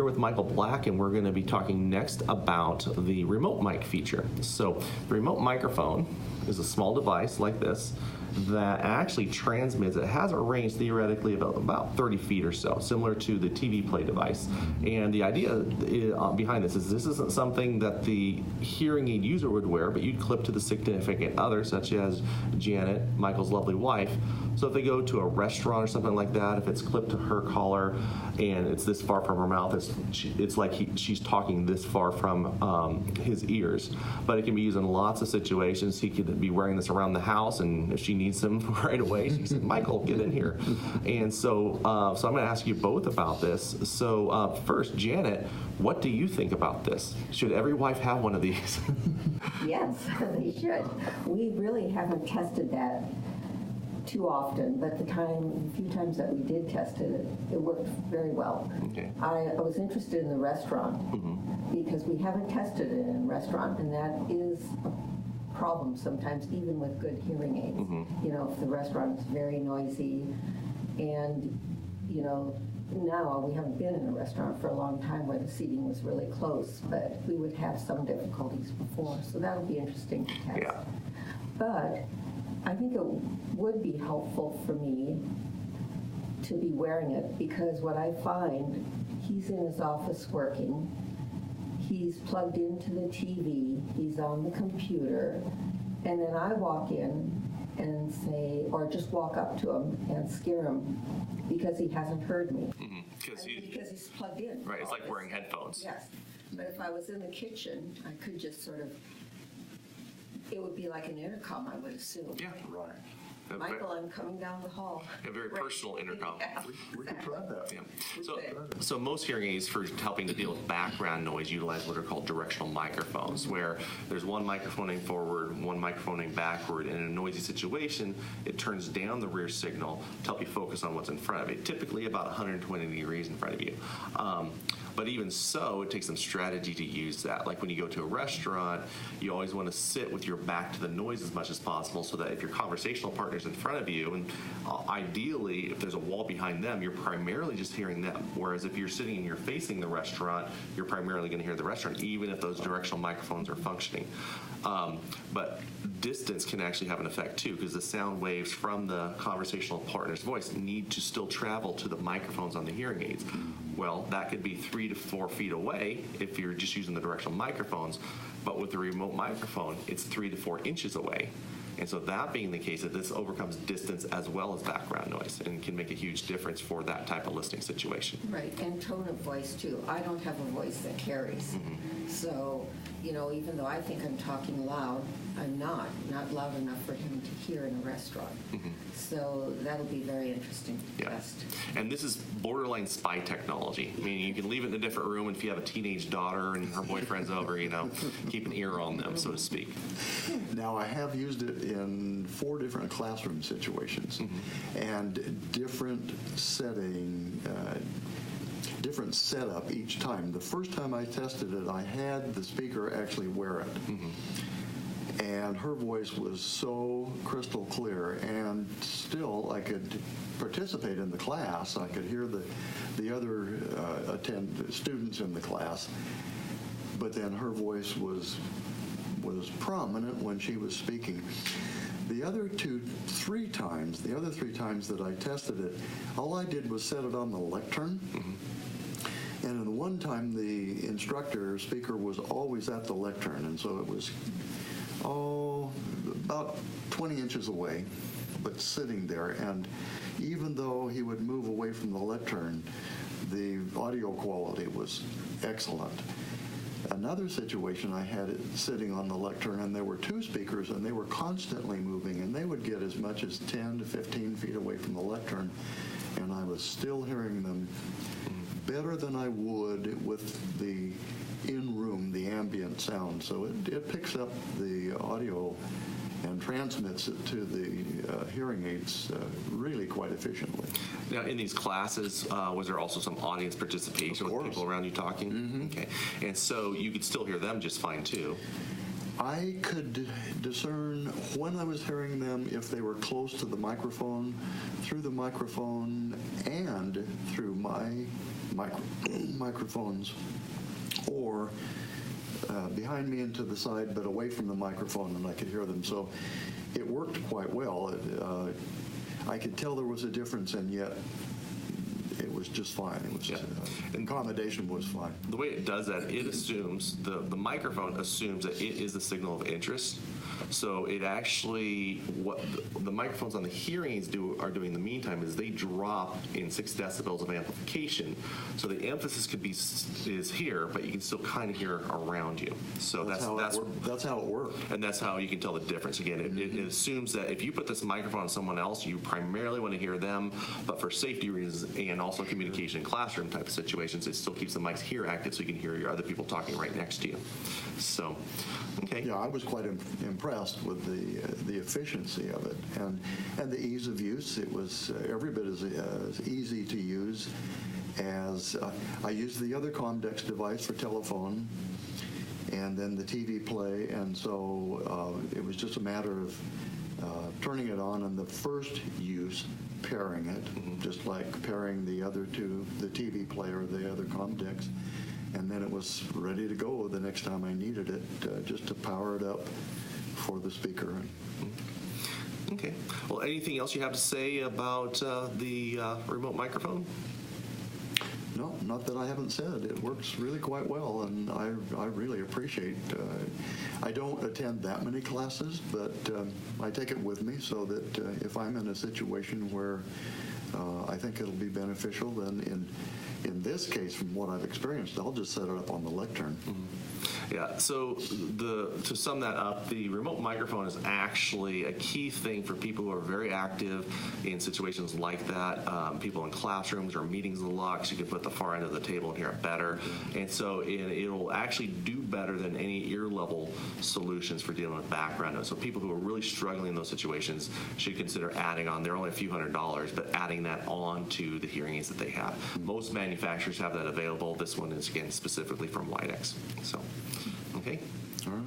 with Michael Black, and we're going to be talking next about the remote mic feature. So the remote microphone is a small device like this that actually transmits. It has a range theoretically of about 30 feet or so, similar to the TV play device. And the idea behind this isn't something that the hearing aid user would wear, but you'd clip to the significant other, such as Janet, Michael's lovely wife. So if they go to a restaurant or something like that, if it's clipped to her collar and it's this far from her mouth, it's like she's talking this far from his ears. But it can be used in lots of situations. He could be wearing this around the house, and if she needs him right away, she said, "Michael, get in here." And so I'm going to ask you both about this. So first, Janet, what do you think about this? Should every wife have one of these? Yes, they should. We really haven't tested that too often, but the few times that we did test it, it worked very well. Okay. I was interested in the restaurant because we haven't tested it in a restaurant, and that is a problem sometimes, even with good hearing aids. You know, if the restaurant is very noisy, and you know, now we haven't been in a restaurant for a long time where the seating was really close, but we would have some difficulties before, so that'll be interesting to test. Yeah. But I think it would be helpful for me to be wearing it, because what I find, he's in his office working, he's plugged into the TV, he's on the computer, and then I walk in and say, or just walk up to him and scare him because he hasn't heard me. Because he's plugged in. Right, it's like wearing headphones. Yes, but if I was in the kitchen, I could just sort of, it would be like an intercom, I would assume. Yeah, Right. Michael, I'm coming down the hall. A very personal intercom. Yeah, We could try that. Yeah. So most hearing aids for helping to deal with background noise utilize what are called directional microphones, where there's one microphone aimed forward, one microphone aimed backward. And in a noisy situation, it turns down the rear signal to help you focus on what's in front of it, typically about 120 degrees in front of you. But even so, it takes some strategy to use that. Like when you go to a restaurant, you always want to sit with your back to the noise as much as possible, so that if your conversational partner's in front of you, and ideally, if there's a wall behind them, you're primarily just hearing them. Whereas if you're sitting and you're facing the restaurant, you're primarily going to hear the restaurant, even if those directional microphones are functioning. But distance can actually have an effect too, because the sound waves from the conversational partner's voice need to still travel to the microphones on the hearing aids. Well, that could be 3 to 4 feet away if you're just using the directional microphones, but with the remote microphone, it's 3 to 4 inches away. And so that being the case, that this overcomes distance as well as background noise and can make a huge difference for that type of listening situation. Right, and tone of voice too. I don't have a voice that carries. So, you know, even though I think I'm talking loud, I'm not loud enough for him to hear in a restaurant. So that'll be very interesting to test. And this is borderline spy technology. I mean, you can leave it in a different room, and if you have a teenage daughter and her boyfriend's over, you know, keep an ear on them, so to speak. Now, I have used it in 4 different classroom situations, and different setting, different setup each time. The first time I tested it, I had the speaker actually wear it. And her voice was so crystal clear, and still I could participate in the class. I could hear the other students in the class, but then her voice was prominent when she was speaking. The other 3 times that I tested it, all I did was set it on the lectern. And in one time, the instructor speaker was always at the lectern, and so it was about 20 inches away, but sitting there. And even though he would move away from the lectern, the audio quality was excellent. Another situation, I had it sitting on the lectern, and there were 2 speakers, and they were constantly moving, and they would get as much as 10 to 15 feet away from the lectern, and I was still hearing them better than I would with the in-room, the ambient sound. So it picks up the audio and transmits it to the hearing aids really quite efficiently. Now, in these classes, was there also some audience participation with people around you talking? Okay. And so you could still hear them just fine, too. I could discern when I was hearing them if they were close to the microphone, through the microphone, and through my microphones, or behind me and to the side, but away from the microphone, and I could hear them. So it worked quite well. I could tell there was a difference, and yet it was just fine. It was accommodation was fine. The way it does that, it assumes, the microphone assumes that it is a signal of interest. So it actually, what the microphones on the hearing aids are doing in the meantime is they drop in 6 decibels of amplification. So the emphasis could be is here, but you can still kind of hear around you. So that's how it worked. And that's how you can tell the difference. Again, it assumes that if you put this microphone on someone else, you primarily want to hear them, but for safety reasons and also communication in classroom type of situations, it still keeps the mics here active so you can hear your other people talking right next to you. So, okay. Yeah, I was quite impressed with the efficiency of it and the ease of use. It was every bit as easy to use as I used the other COM-DEX device for telephone, and then the TV play, and so it was just a matter of turning it on, and the first use pairing it, just like pairing the other two, the TV player, the other COM-DEX, and then it was ready to go the next time I needed it, just to power it up for the speaker. Okay. Well, anything else you have to say about the remote microphone? No, not that I haven't said. It works really quite well, and I really appreciate. I don't attend that many classes, but I take it with me so that if I'm in a situation where I think it'll be beneficial, then in this case, from what I've experienced, I'll just set it up on the lectern. Yeah, so to sum that up, the remote microphone is actually a key thing for people who are very active in situations like that, people in classrooms or meetings a lot, so you can put the far end of the table and hear it better. And so it'll actually do better than any ear level solutions for dealing with background noise. So people who are really struggling in those situations should consider adding on. They're only a few $100s, but adding that on to the hearing aids that they have. Most manufacturers have that available. This one is, again, specifically from Widex. So, okay. All right.